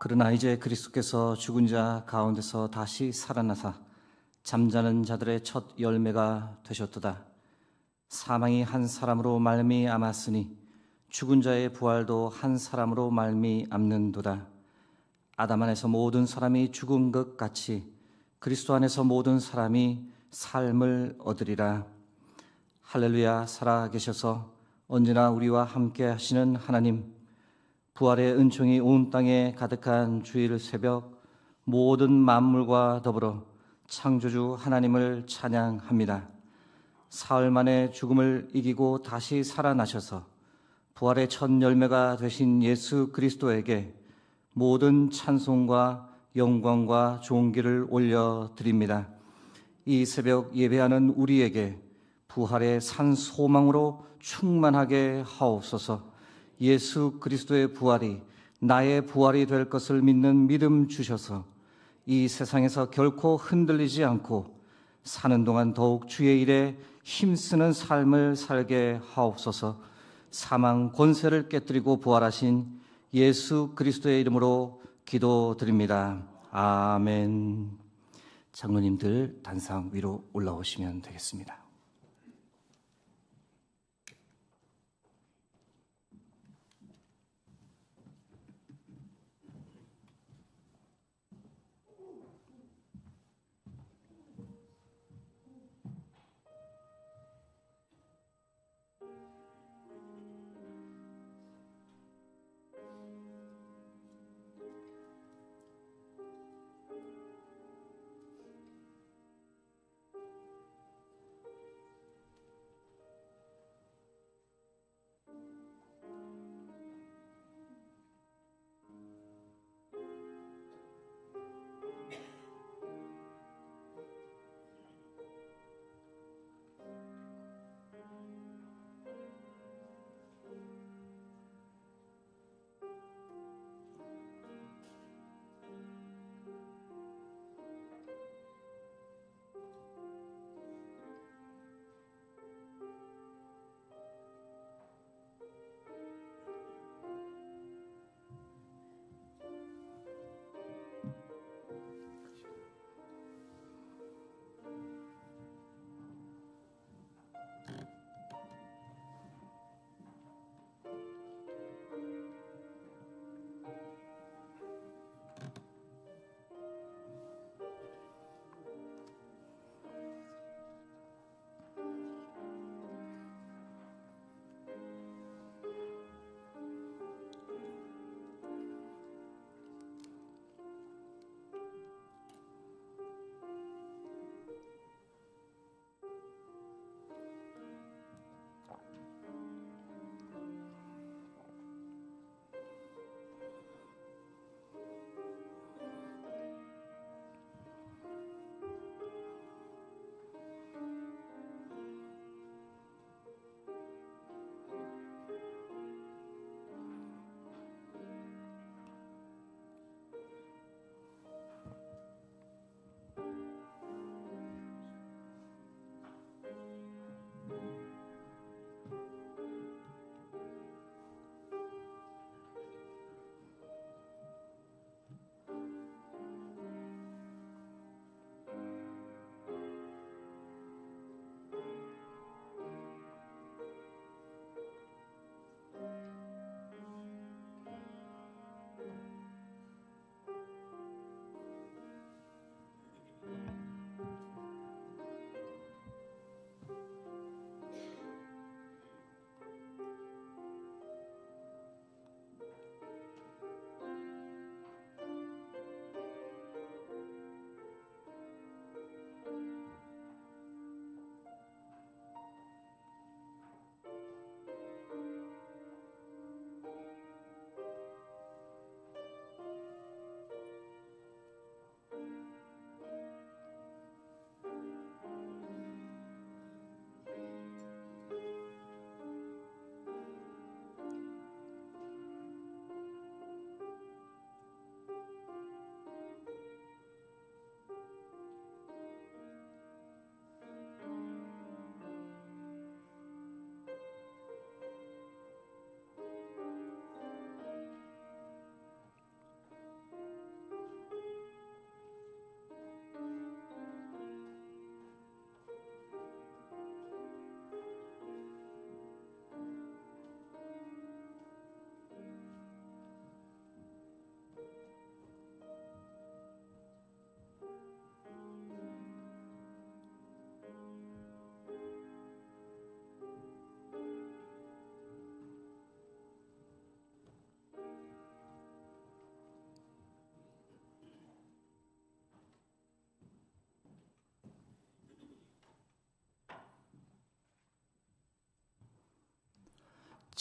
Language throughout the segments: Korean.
그러나 이제 그리스도께서 죽은 자 가운데서 다시 살아나사 잠자는 자들의 첫 열매가 되셨도다. 사망이 한 사람으로 말미암았으니 죽은 자의 부활도 한 사람으로 말미암는도다. 아담 안에서 모든 사람이 죽은 것 같이 그리스도 안에서 모든 사람이 삶을 얻으리라. 할렐루야. 살아계셔서 언제나 우리와 함께 하시는 하나님, 부활의 은총이 온 땅에 가득한 주일 새벽, 모든 만물과 더불어 창조주 하나님을 찬양합니다. 사흘 만에 죽음을 이기고 다시 살아나셔서 부활의 첫 열매가 되신 예수 그리스도에게 모든 찬송과 영광과 존귀를 올려드립니다. 이 새벽 예배하는 우리에게 부활의 산 소망으로 충만하게 하옵소서. 예수 그리스도의 부활이 나의 부활이 될 것을 믿는 믿음 주셔서 이 세상에서 결코 흔들리지 않고 사는 동안 더욱 주의 일에 힘쓰는 삶을 살게 하옵소서. 사망 권세를 깨뜨리고 부활하신 예수 그리스도의 이름으로 기도드립니다. 아멘. 장로님들 단상 위로 올라오시면 되겠습니다.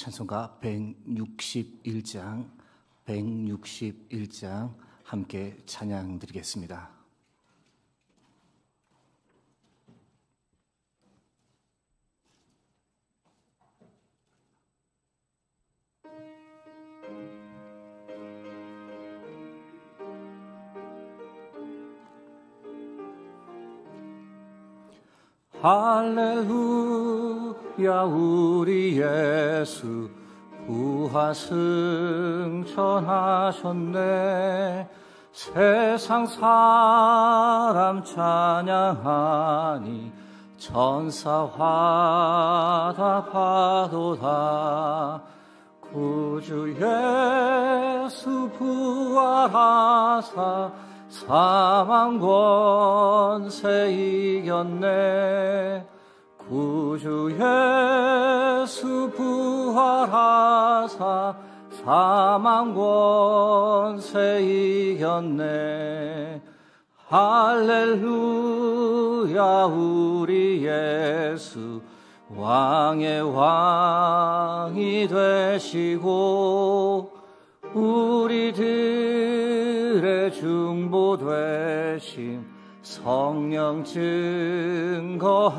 찬송가 161장 함께 찬양 드리겠습니다. 할렐루야 우리 예수 부활 승천하셨네. 세상 사람 찬양하니 천사와 답하도다. 구주 예수 부활하사 사망 권세 이겼네. 구주 예수 부활하사 사망 권세 이겼네. 할렐루야 우리 예수 왕의 왕이 되시고 우리들의 중보 되심 성령 증거하시네.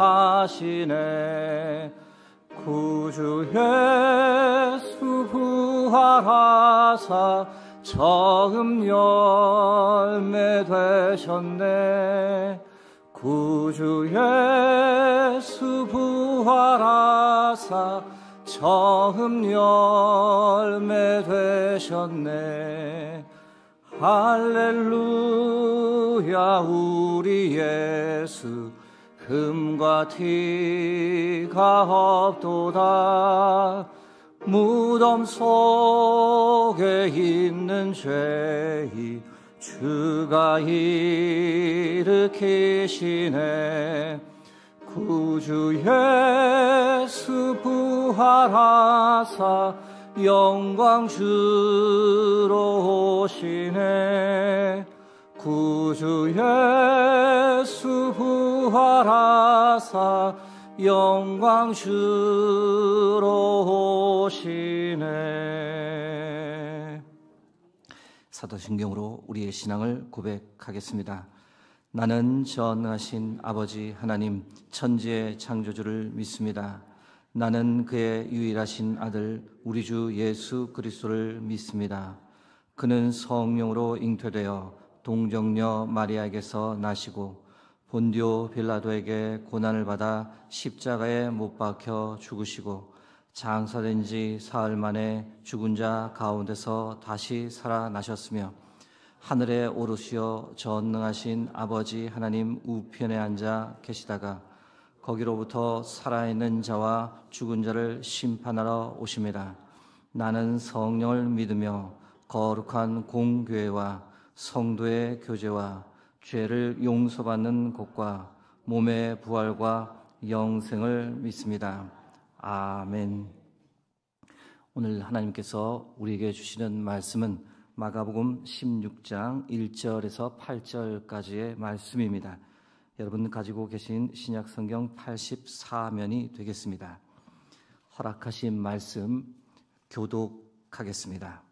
구주 예수 부활하사 처음 열매 되셨네. 구주 예수 부활하사 처음 열매 되셨네. 할렐루야 우리 예수 흠과 티가 없도다. 무덤 속에 있는 죄이 주가 일으키시네. 구주 예수 부활하사 영광 주러 오시네. 구주 예수 부활하사 영광 주러 오시네. 사도신경으로 우리의 신앙을 고백하겠습니다. 나는 전능하신 아버지 하나님 천지의 창조주를 믿습니다. 나는 그의 유일하신 아들 우리 주 예수 그리스도를 믿습니다. 그는 성령으로 잉태되어 동정녀 마리아에게서 나시고 본디오 빌라도에게 고난을 받아 십자가에 못 박혀 죽으시고 장사된 지 사흘 만에 죽은 자 가운데서 다시 살아나셨으며 하늘에 오르시어 전능하신 아버지 하나님 우편에 앉아 계시다가 거기로부터 살아있는 자와 죽은 자를 심판하러 오십니다. 나는 성령을 믿으며 거룩한 공교회와 성도의 교제와 죄를 용서받는 것과 몸의 부활과 영생을 믿습니다. 아멘. 오늘 하나님께서 우리에게 주시는 말씀은 마가복음 16장 1절에서 8절까지의 말씀입니다. 여러분 가지고 계신 신약성경 84면이 되겠습니다. 허락하신 말씀 교독하겠습니다.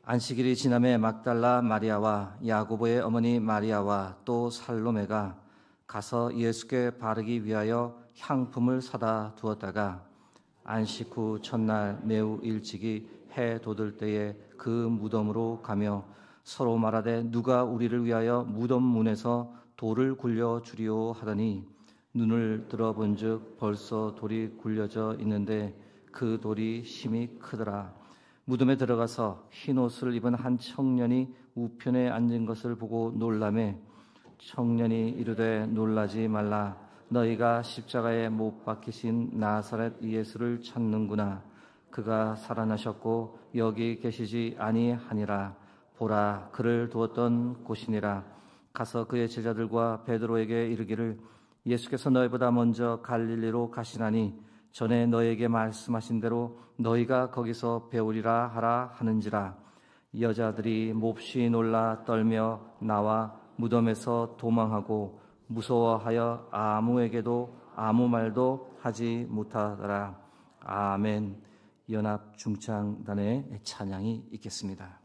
안식일이 지남에 막달라 마리아와 야고보의 어머니 마리아와 또 살로메가 가서 예수께 바르기 위하여 향품을 사다 두었다가 안식 후 첫날 매우 일찍이 해 돋을 때에 그 무덤으로 가며 서로 말하되 누가 우리를 위하여 무덤 문에서 돌을 굴려 주리오 하더니 눈을 들어본즉 벌써 돌이 굴려져 있는데 그 돌이 심히 크더라. 무덤에 들어가서 흰 옷을 입은 한 청년이 우편에 앉은 것을 보고 놀라매 청년이 이르되 놀라지 말라. 너희가 십자가에 못 박히신 나사렛 예수를 찾는구나. 그가 살아나셨고 여기 계시지 아니하니라. 보라, 그를 두었던 곳이니라. 가서 그의 제자들과 베드로에게 이르기를 예수께서 너희보다 먼저 갈릴리로 가시나니 전에 너희에게 말씀하신 대로 너희가 거기서 배우리라 하라 하는지라. 여자들이 몹시 놀라 떨며 나와 무덤에서 도망하고 무서워하여 아무에게도 아무 말도 하지 못하더라. 아멘. 연합 중창단의 찬양이 있겠습니다.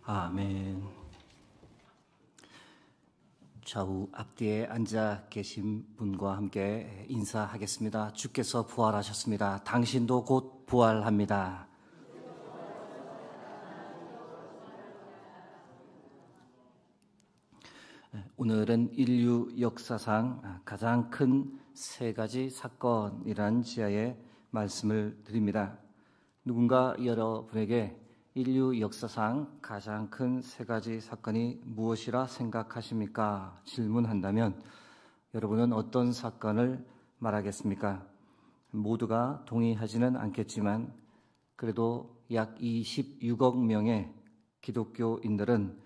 아멘. 좌우 앞뒤에 앉아 계신 분과 함께 인사하겠습니다. 주께서 부활하셨습니다. 당신도 곧 부활합니다. 오늘은 인류 역사상 가장 큰 세 가지 사건이라는 지하에 말씀을 드립니다. 누군가 여러분에게 인류 역사상 가장 큰 세 가지 사건이 무엇이라 생각하십니까? 질문한다면 여러분은 어떤 사건을 말하겠습니까? 모두가 동의하지는 않겠지만 그래도 약 26억 명의 기독교인들은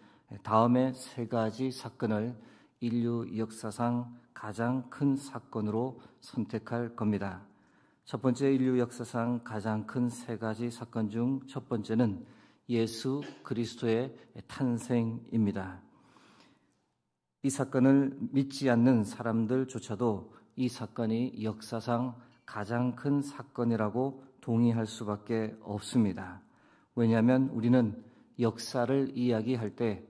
다음의 세 가지 사건을 인류 역사상 가장 큰 사건으로 선택할 겁니다. 첫 번째 인류 역사상 가장 큰 세 가지 사건 중 첫 번째는 예수 그리스도의 탄생입니다. 이 사건을 믿지 않는 사람들조차도 이 사건이 역사상 가장 큰 사건이라고 동의할 수밖에 없습니다. 왜냐하면 우리는 역사를 이야기할 때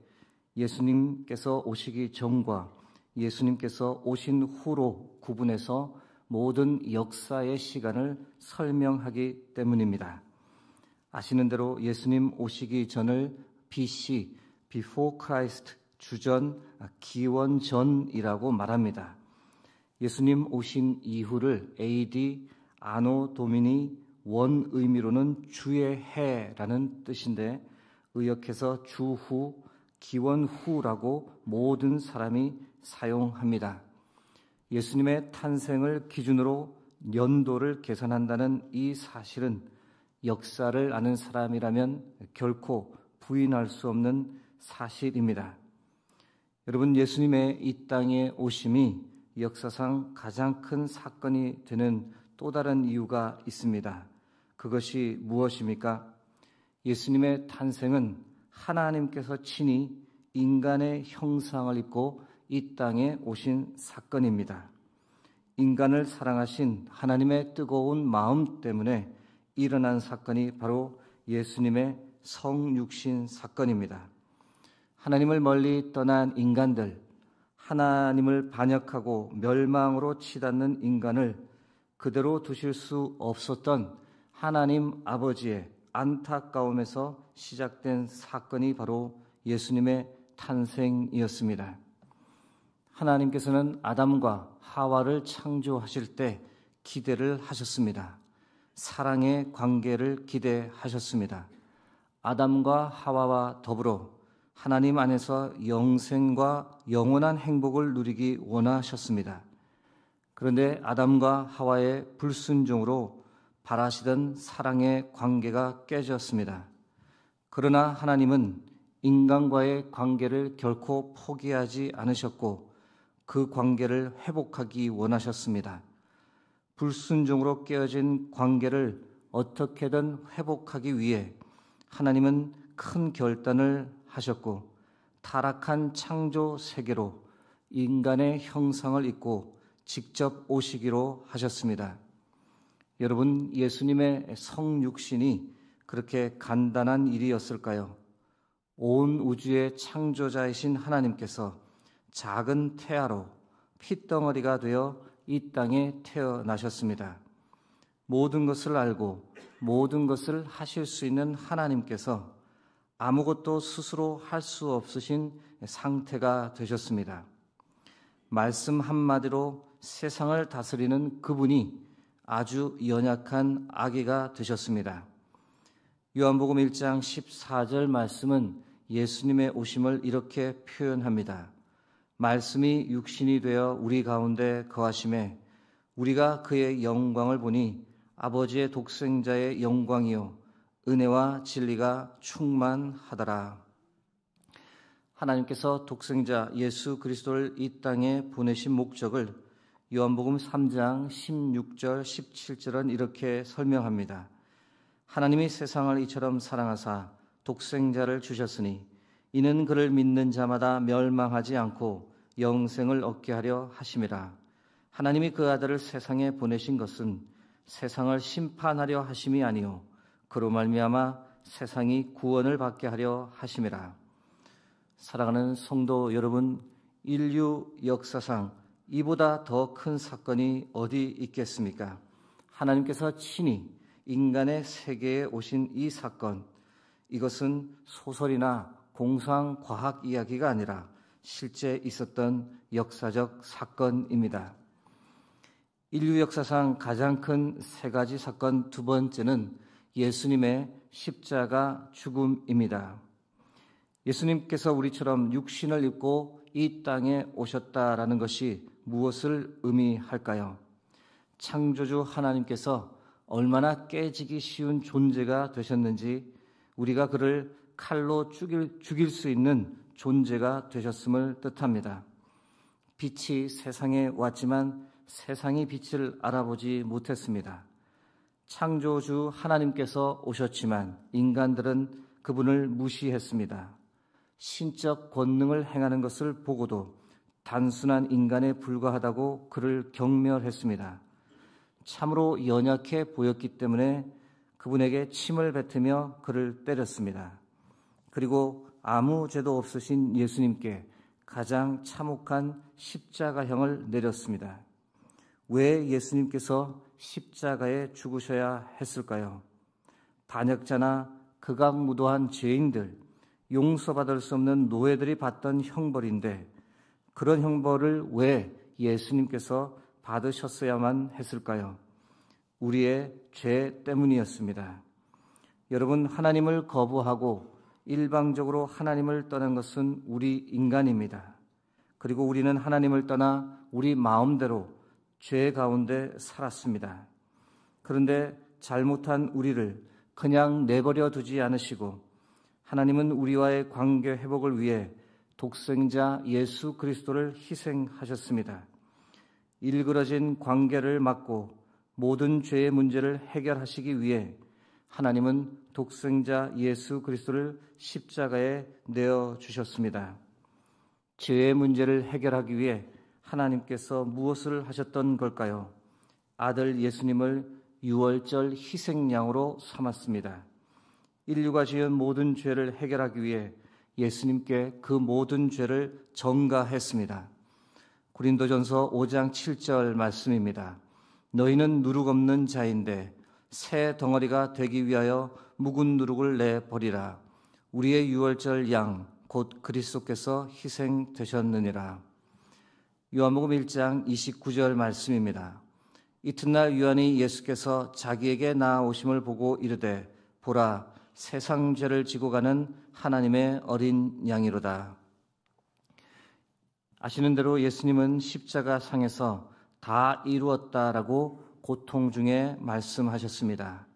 예수님께서 오시기 전과 예수님께서 오신 후로 구분해서 모든 역사의 시간을 설명하기 때문입니다. 아시는 대로 예수님 오시기 전을 BC, Before Christ, 주전, 기원전이라고 말합니다. 예수님 오신 이후를 AD, 아노 도미니, 원 의미로는 주의 해라는 뜻인데 의역해서 주후, 기원 후라고 모든 사람이 사용합니다. 예수님의 탄생을 기준으로 연도를 계산한다는 이 사실은 역사를 아는 사람이라면 결코 부인할 수 없는 사실입니다. 여러분, 예수님의 이 땅에 오심이 역사상 가장 큰 사건이 되는 또 다른 이유가 있습니다. 그것이 무엇입니까? 예수님의 탄생은 하나님께서 친히 인간의 형상을 입고 이 땅에 오신 사건입니다. 인간을 사랑하신 하나님의 뜨거운 마음 때문에 일어난 사건이 바로 예수님의 성육신 사건입니다. 하나님을 멀리 떠난 인간들, 하나님을 반역하고 멸망으로 치닫는 인간을 그대로 두실 수 없었던 하나님 아버지의 안타까움에서 시작된 사건이 바로 예수님의 탄생이었습니다. 하나님께서는 아담과 하와를 창조하실 때 기대를 하셨습니다. 사랑의 관계를 기대하셨습니다. 아담과 하와와 더불어 하나님 안에서 영생과 영원한 행복을 누리기 원하셨습니다. 그런데 아담과 하와의 불순종으로 바라시던 사랑의 관계가 깨졌습니다. 그러나 하나님은 인간과의 관계를 결코 포기하지 않으셨고 그 관계를 회복하기 원하셨습니다. 불순종으로 깨어진 관계를 어떻게든 회복하기 위해 하나님은 큰 결단을 하셨고 타락한 창조 세계로 인간의 형상을 입고 직접 오시기로 하셨습니다. 여러분, 예수님의 성육신이 그렇게 간단한 일이었을까요? 온 우주의 창조자이신 하나님께서 작은 태아로 핏덩어리가 되어 이 땅에 태어나셨습니다. 모든 것을 알고 모든 것을 하실 수 있는 하나님께서 아무것도 스스로 할 수 없으신 상태가 되셨습니다. 말씀 한마디로 세상을 다스리는 그분이 아주 연약한 아기가 되셨습니다. 요한복음 1장 14절 말씀은 예수님의 오심을 이렇게 표현합니다. 말씀이 육신이 되어 우리 가운데 거하심에 우리가 그의 영광을 보니 아버지의 독생자의 영광이요 은혜와 진리가 충만하더라. 하나님께서 독생자 예수 그리스도를 이 땅에 보내신 목적을 요한복음 3장 16절 17절은 이렇게 설명합니다. 하나님이 세상을 이처럼 사랑하사 독생자를 주셨으니 이는 그를 믿는 자마다 멸망하지 않고 영생을 얻게 하려 하심이라. 하나님이 그 아들을 세상에 보내신 것은 세상을 심판하려 하심이 아니요 그로 말미암아 세상이 구원을 받게 하려 하심이라. 사랑하는 성도 여러분, 인류 역사상 이보다 더 큰 사건이 어디 있겠습니까? 하나님께서 친히 인간의 세계에 오신 이 사건, 이것은 소설이나 공상과학 이야기가 아니라 실제 있었던 역사적 사건입니다. 인류 역사상 가장 큰 세 가지 사건 두 번째는 예수님의 십자가 죽음입니다. 예수님께서 우리처럼 육신을 입고 이 땅에 오셨다라는 것이 무엇을 의미할까요? 창조주 하나님께서 얼마나 깨지기 쉬운 존재가 되셨는지 우리가 그를 칼로 죽일 수 있는 존재가 되셨음을 뜻합니다. 빛이 세상에 왔지만 세상이 빛을 알아보지 못했습니다. 창조주 하나님께서 오셨지만 인간들은 그분을 무시했습니다. 신적 권능을 행하는 것을 보고도 단순한 인간에 불과하다고 그를 경멸했습니다. 참으로 연약해 보였기 때문에 그분에게 침을 뱉으며 그를 때렸습니다. 그리고 아무 죄도 없으신 예수님께 가장 참혹한 십자가형을 내렸습니다. 왜 예수님께서 십자가에 죽으셔야 했을까요? 반역자나 극악무도한 죄인들, 용서받을 수 없는 노예들이 받던 형벌인데 그런 형벌을 왜 예수님께서 받으셨어야만 했을까요? 우리의 죄 때문이었습니다. 여러분, 하나님을 거부하고 일방적으로 하나님을 떠난 것은 우리 인간입니다. 그리고 우리는 하나님을 떠나 우리 마음대로 죄 가운데 살았습니다. 그런데 잘못한 우리를 그냥 내버려 두지 않으시고 하나님은 우리와의 관계 회복을 위해 독생자 예수 그리스도를 희생하셨습니다. 일그러진 관계를 막고 모든 죄의 문제를 해결하시기 위해 하나님은 독생자 예수 그리스도를 십자가에 내어주셨습니다. 죄의 문제를 해결하기 위해 하나님께서 무엇을 하셨던 걸까요? 아들 예수님을 유월절 희생양으로 삼았습니다. 인류가 지은 모든 죄를 해결하기 위해 예수님께 그 모든 죄를 전가했습니다. 고린도전서 5장 7절 말씀입니다. 너희는 누룩 없는 자인데 새 덩어리가 되기 위하여 묵은 누룩을 내버리라. 우리의 유월절 양 곧 그리스도께서 희생되셨느니라. 요한복음 1장 29절 말씀입니다. 이튿날 요한이 예수께서 자기에게 나아오심을 보고 이르되 보라 세상 죄를 지고 가는 하나님의 어린 양이로다. 아시는 대로 예수님은 십자가 상에서 다 이루었다라고 고통 중에 말씀하셨습니다.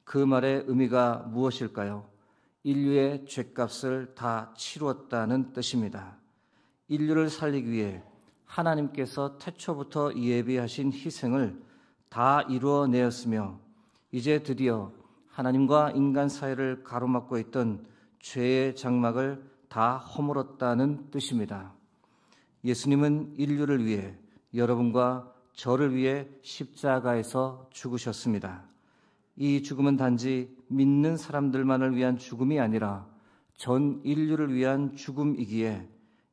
그 말의 의미가 무엇일까요? 인류의 죄값을 다 치루었다는 뜻입니다. 인류를 살리기 위해 하나님께서 태초부터 예비하신 희생을 다 이루어내었으며 이제 드디어 하나님과 인간 사이를 가로막고 있던 죄의 장막을 다 허물었다는 뜻입니다. 예수님은 인류를 위해 여러분과 저를 위해 십자가에서 죽으셨습니다. 이 죽음은 단지 믿는 사람들만을 위한 죽음이 아니라 전 인류를 위한 죽음이기에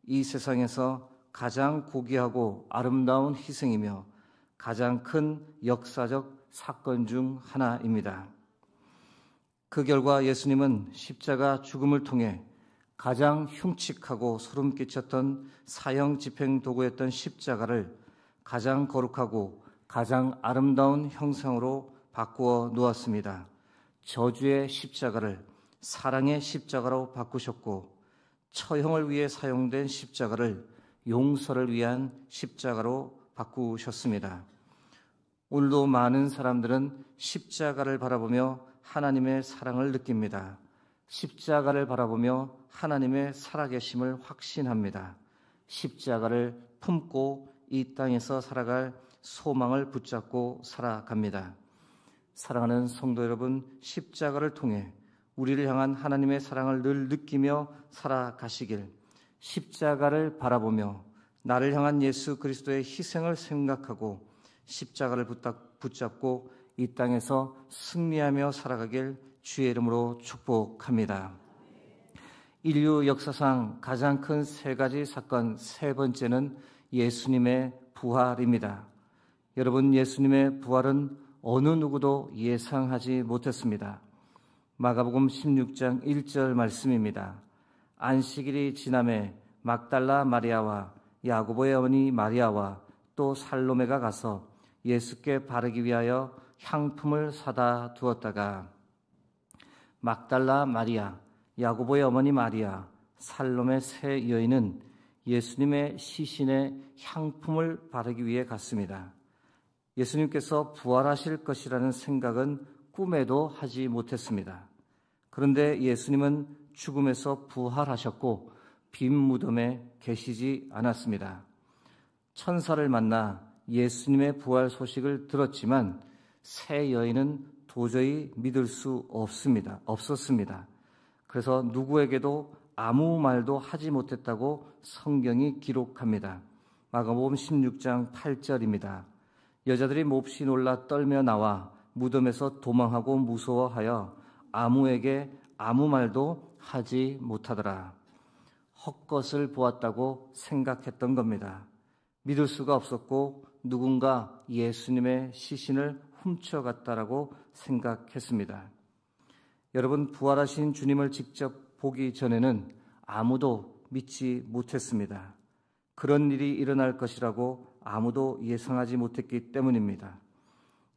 이 세상에서 가장 고귀하고 아름다운 희생이며 가장 큰 역사적 사건 중 하나입니다. 그 결과 예수님은 십자가 죽음을 통해 가장 흉측하고 소름 끼쳤던 사형 집행 도구였던 십자가를 가장 거룩하고 가장 아름다운 형상으로 바꾸어 놓았습니다. 저주의 십자가를 사랑의 십자가로 바꾸셨고 처형을 위해 사용된 십자가를 용서를 위한 십자가로 바꾸셨습니다. 오늘도 많은 사람들은 십자가를 바라보며 하나님의 사랑을 느낍니다. 십자가를 바라보며 하나님의 살아계심을 확신합니다. 십자가를 품고 이 땅에서 살아갈 소망을 붙잡고 살아갑니다. 사랑하는 성도 여러분, 십자가를 통해 우리를 향한 하나님의 사랑을 늘 느끼며 살아가시길, 십자가를 바라보며 나를 향한 예수 그리스도의 희생을 생각하고 십자가를 붙잡고 이 땅에서 승리하며 살아가길 주의 이름으로 축복합니다. 인류 역사상 가장 큰 세 가지 사건, 세 번째는 예수님의 부활입니다. 여러분, 예수님의 부활은 어느 누구도 예상하지 못했습니다. 마가복음 16장 1절 말씀입니다. 안식일이 지남에 막달라 마리아와 야고보의 어머니 마리아와 또 살로메가 가서 예수께 바르기 위하여 향품을 사다 두었다가 막달라 마리아, 야고보의 어머니 마리아, 살로메 세 여인은 예수님의 시신에 향품을 바르기 위해 갔습니다. 예수님께서 부활하실 것이라는 생각은 꿈에도 하지 못했습니다. 그런데 예수님은 죽음에서 부활하셨고 빈 무덤에 계시지 않았습니다. 천사를 만나 예수님의 부활 소식을 들었지만 세 여인은 도저히 믿을 수 없었습니다. 그래서 누구에게도 아무 말도 하지 못했다고 성경이 기록합니다. 마가복음 16장 8절입니다. 여자들이 몹시 놀라 떨며 나와 무덤에서 도망하고 무서워하여 아무에게 아무 말도 하지 못하더라. 헛것을 보았다고 생각했던 겁니다. 믿을 수가 없었고 누군가 예수님의 시신을 훔쳐갔다라고 생각했습니다. 여러분, 부활하신 주님을 직접 보기 전에는 아무도 믿지 못했습니다. 그런 일이 일어날 것이라고 아무도 예상하지 못했기 때문입니다.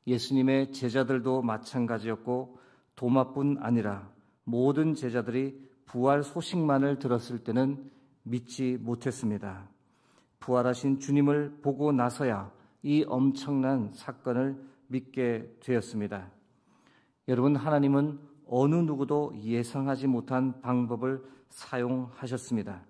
예수님의 제자들도 마찬가지였고 도마뿐 아니라 모든 제자들이 부활 소식만을 들었을 때는 믿지 못했습니다. 부활하신 주님을 보고 나서야 이 엄청난 사건을 믿게 되었습니다. 여러분, 하나님은 어느 누구도 예상하지 못한 방법을 사용하셨습니다.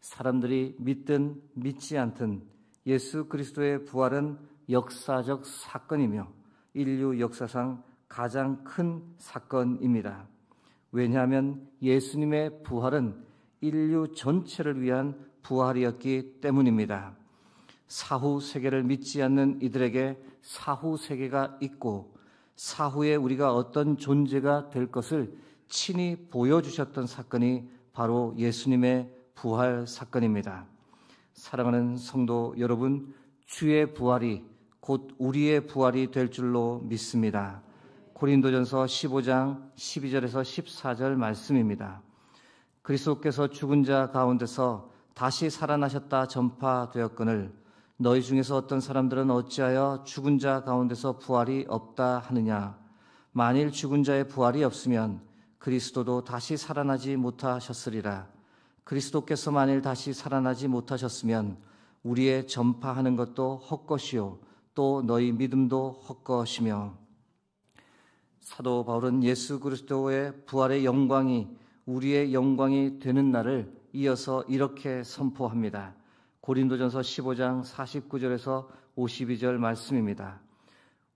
사람들이 믿든 믿지 않든 예수 그리스도의 부활은 역사적 사건이며 인류 역사상 가장 큰 사건입니다. 왜냐하면 예수님의 부활은 인류 전체를 위한 부활이었기 때문입니다. 사후 세계를 믿지 않는 이들에게 사후 세계가 있고 사후에 우리가 어떤 존재가 될 것을 친히 보여주셨던 사건이 바로 예수님의 부활 사건입니다. 사랑하는 성도 여러분, 주의 부활이 곧 우리의 부활이 될 줄로 믿습니다. 고린도전서 15장 12절에서 14절 말씀입니다. 그리스도께서 죽은 자 가운데서 다시 살아나셨다 전파되었거늘 너희 중에서 어떤 사람들은 어찌하여 죽은 자 가운데서 부활이 없다 하느냐. 만일 죽은 자의 부활이 없으면 그리스도도 다시 살아나지 못하셨으리라. 그리스도께서 만일 다시 살아나지 못하셨으면 우리의 전파하는 것도 헛것이요 또 너희 믿음도 헛것이며. 사도 바울은 예수 그리스도의 부활의 영광이 우리의 영광이 되는 날을 이어서 이렇게 선포합니다. 고린도전서 15장 49절에서 52절 말씀입니다.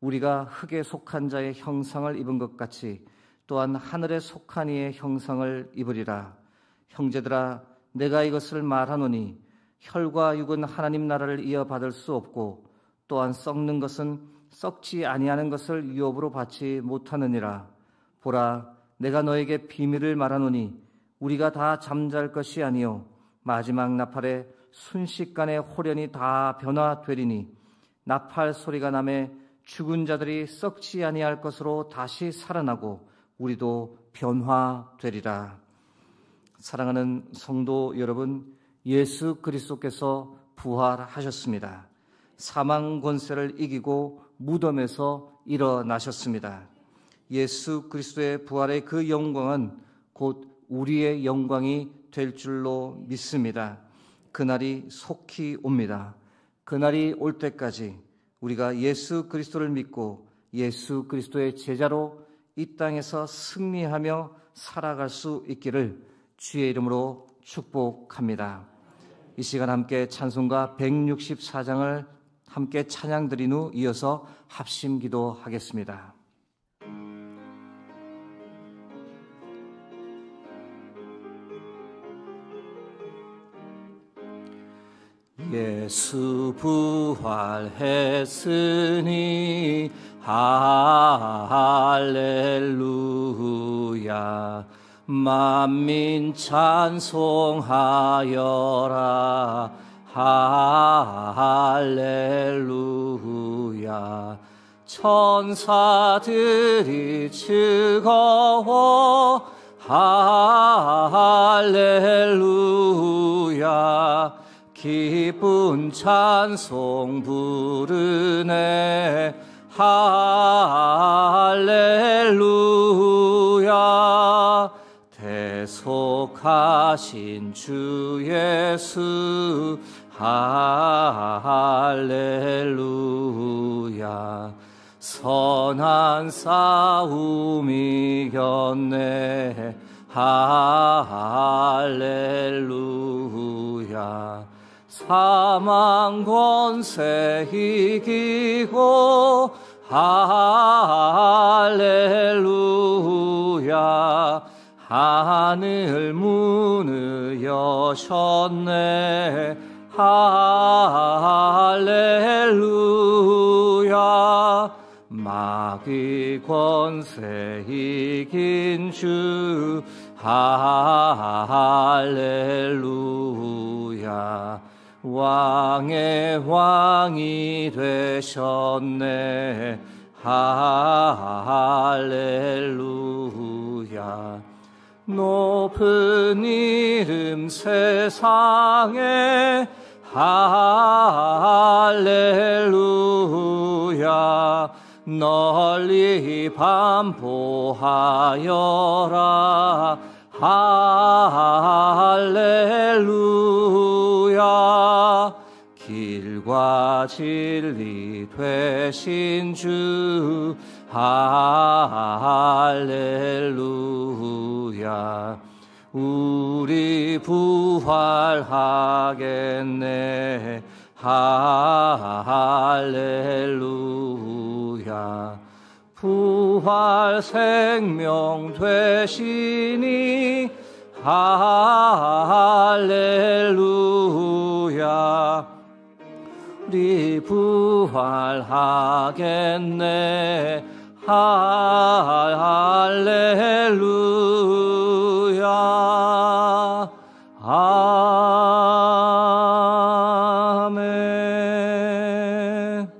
우리가 흙에 속한 자의 형상을 입은 것 같이 또한 하늘에 속한 이의 형상을 입으리라. 형제들아, 내가 이것을 말하노니 혈과 육은 하나님 나라를 이어받을 수 없고 또한 썩는 것은 썩지 아니하는 것을 유업으로 받지 못하느니라. 보라, 내가 너에게 비밀을 말하노니 우리가 다 잠잘 것이 아니요 마지막 나팔에 순식간에 홀연히 다 변화되리니 나팔 소리가 나매 죽은 자들이 썩지 아니할 것으로 다시 살아나고 우리도 변화되리라. 사랑하는 성도 여러분, 예수 그리스도께서 부활하셨습니다. 사망 권세를 이기고 무덤에서 일어나셨습니다. 예수 그리스도의 부활의 그 영광은 곧 우리의 영광이 될 줄로 믿습니다. 그날이 속히 옵니다. 그날이 올 때까지 우리가 예수 그리스도를 믿고 예수 그리스도의 제자로 이 땅에서 승리하며 살아갈 수 있기를 주의 이름으로 축복합니다. 이 시간 함께 찬송가 164장을 함께 찬양 드린 후 이어서 합심 기도하겠습니다. 예수 부활했으니 할렐루야. 만민 찬송하여라. 할렐루야. 천사들이 즐거워 할렐루야. 기쁜 찬송 부르네 할렐루야. 대속하신 주 예수 할렐루야. 선한 싸움 이겼네 할렐루야. 사망 권세 이기고 할렐루야. 하늘 문을 여셨네 할렐루야. 마귀 권세 이긴 주 할렐루야. 왕의 왕이 되셨네 할렐루야. 높은 이름 세상에 할렐루야. 널리 반포하여라 할렐루야. 진리 되신 주 할렐루야. 우리 부활하겠네 할렐루야. 부활 생명 되시니 할렐루야. 우리 부활하겠네 할렐루야. 아멘.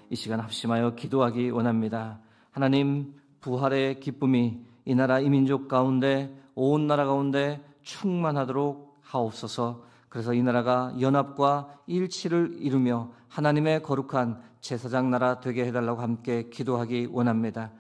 이 시간 합심하여 기도하기 원합니다. 하나님, 부활의 기쁨이 이 나라 이 민족 가운데 온 나라 가운데 충만하도록 하옵소서. 그래서 이 나라가 연합과 일치를 이루며 하나님의 거룩한 제사장 나라 되게 해달라고 함께 기도하기 원합니다.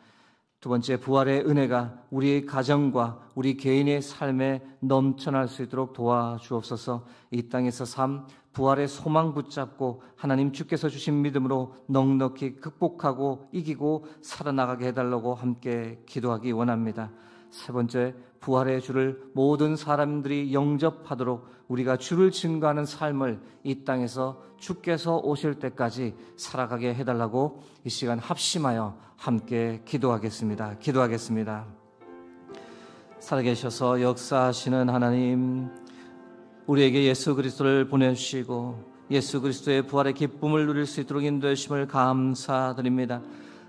두 번째, 부활의 은혜가 우리 가정과 우리 개인의 삶에 넘쳐날 수 있도록 도와주옵소서. 이 땅에서 삶, 부활의 소망 붙잡고 하나님 주께서 주신 믿음으로 넉넉히 극복하고 이기고 살아나가게 해달라고 함께 기도하기 원합니다. 세 번째, 부활의 주를 모든 사람들이 영접하도록 우리가 주를 증거하는 삶을 이 땅에서 주께서 오실 때까지 살아가게 해달라고 이 시간 합심하여 함께 기도하겠습니다. 기도하겠습니다. 살아계셔서 역사하시는 하나님, 우리에게 예수 그리스도를 보내주시고 예수 그리스도의 부활의 기쁨을 누릴 수 있도록 인도해 주심을 감사드립니다.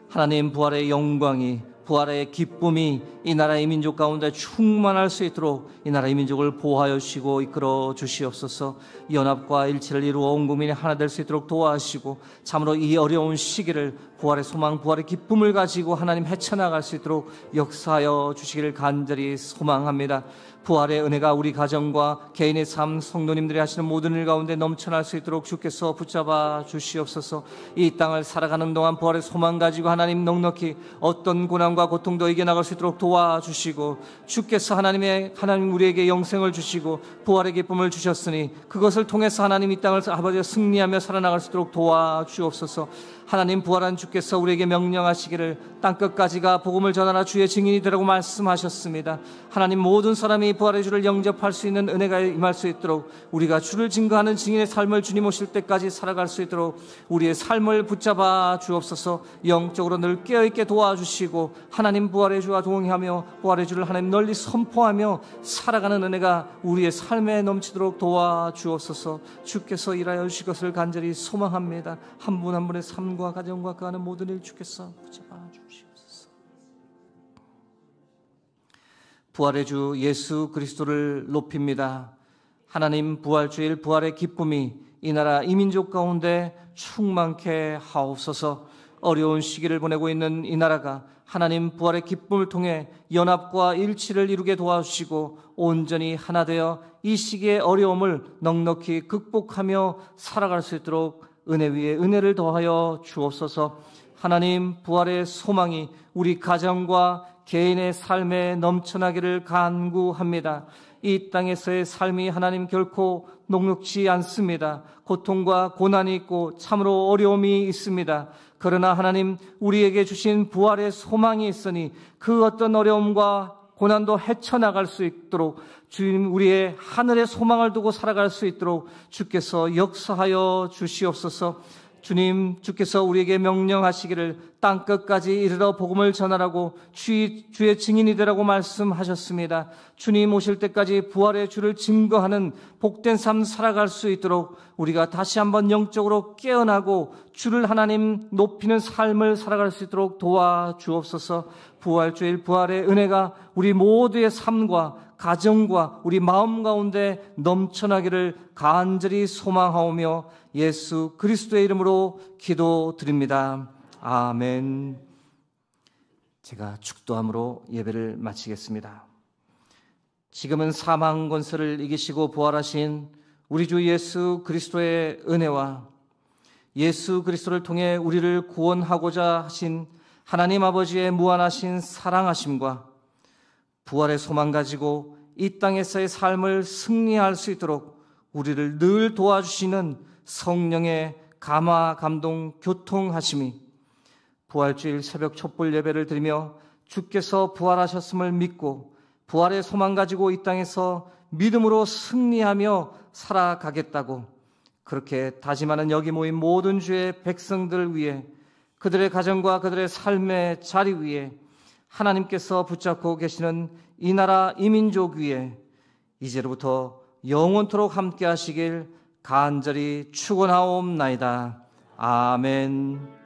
하나님, 부활의 영광이, 부활의 기쁨이 이 나라의 민족 가운데 충만할 수 있도록 이 나라의 민족을 보호하여 주시고 이끌어 주시옵소서. 연합과 일치를 이루어 온 국민이 하나 될 수 있도록 도와주시고 참으로 이 어려운 시기를 부활의 소망, 부활의 기쁨을 가지고 하나님 헤쳐나갈 수 있도록 역사하여 주시기를 간절히 소망합니다. 부활의 은혜가 우리 가정과 개인의 삶, 성도님들이 하시는 모든 일 가운데 넘쳐날 수 있도록 주께서 붙잡아 주시옵소서. 이 땅을 살아가는 동안 부활의 소망 가지고 하나님 넉넉히 어떤 고난과 고통도 이겨나갈 수 있도록 도와주시고 주께서 하나님 우리에게 영생을 주시고 부활의 기쁨을 주셨으니 그것을 통해서 하나님 이 땅을 아버지가 승리하며 살아나갈 수 있도록 도와주옵소서. 하나님, 부활한 주께서 우리에게 명령하시기를 땅끝까지가 복음을 전하라 주의 증인이 되라고 말씀하셨습니다. 하나님, 모든 사람이 부활의 주를 영접할 수 있는 은혜가 임할 수 있도록 우리가 주를 증거하는 증인의 삶을 주님 오실 때까지 살아갈 수 있도록 우리의 삶을 붙잡아 주옵소서. 영적으로 늘 깨어있게 도와주시고 하나님, 부활의 주와 동행하며 부활의 주를 하나님 널리 선포하며 살아가는 은혜가 우리의 삶에 넘치도록 도와주옵소서. 주께서 일하여 주실 것을 간절히 소망합니다. 한 분 한 분의 삶과 가정과 그 하는 모든 일 주께서 붙잡아 주시옵소서. 부활의 주 예수 그리스도를 높입니다. 하나님, 부활주일 부활의 기쁨이 이 나라 이 민족 가운데 충만케 하옵소서. 어려운 시기를 보내고 있는 이 나라가 하나님 부활의 기쁨을 통해 연합과 일치를 이루게 도와주시고 온전히 하나 되어 이 시기의 어려움을 넉넉히 극복하며 살아갈 수 있도록 은혜 위에 은혜를 더하여 주옵소서. 하나님, 부활의 소망이 우리 가정과 개인의 삶에 넘쳐나기를 간구합니다. 이 땅에서의 삶이 하나님 결코 녹록지 않습니다. 고통과 고난이 있고 참으로 어려움이 있습니다. 그러나 하나님, 우리에게 주신 부활의 소망이 있으니 그 어떤 어려움과 고난도 헤쳐나갈 수 있도록 주님, 우리의 하늘의 소망을 두고 살아갈 수 있도록 주께서 역사하여 주시옵소서. 주님, 주께서 우리에게 명령하시기를 땅끝까지 이르러 복음을 전하라고 주의 증인이 되라고 말씀하셨습니다. 주님 오실 때까지 부활의 주를 증거하는 복된 삶 살아갈 수 있도록 우리가 다시 한번 영적으로 깨어나고 주를 하나님 높이는 삶을 살아갈 수 있도록 도와주옵소서. 부활주일 부활의 은혜가 우리 모두의 삶과 가정과 우리 마음 가운데 넘쳐나기를 간절히 소망하오며 예수 그리스도의 이름으로 기도드립니다. 아멘. 제가 축도함으로 예배를 마치겠습니다. 지금은 사망 권세를 이기시고 부활하신 우리 주 예수 그리스도의 은혜와 예수 그리스도를 통해 우리를 구원하고자 하신 하나님 아버지의 무한하신 사랑하심과 부활의 소망 가지고 이 땅에서의 삶을 승리할 수 있도록 우리를 늘 도와주시는 성령의 감화, 감동, 교통하심이 부활주일 새벽 촛불 예배를 드리며 주께서 부활하셨음을 믿고 부활의 소망 가지고 이 땅에서 믿음으로 승리하며 살아가겠다고 그렇게 다짐하는 여기 모인 모든 주의 백성들을 위해 그들의 가정과 그들의 삶의 자리 위에 하나님께서 붙잡고 계시는 이 나라 이 민족 위에 이제로부터 영원토록 함께 하시길 간절히 축원하옵나이다. 아멘.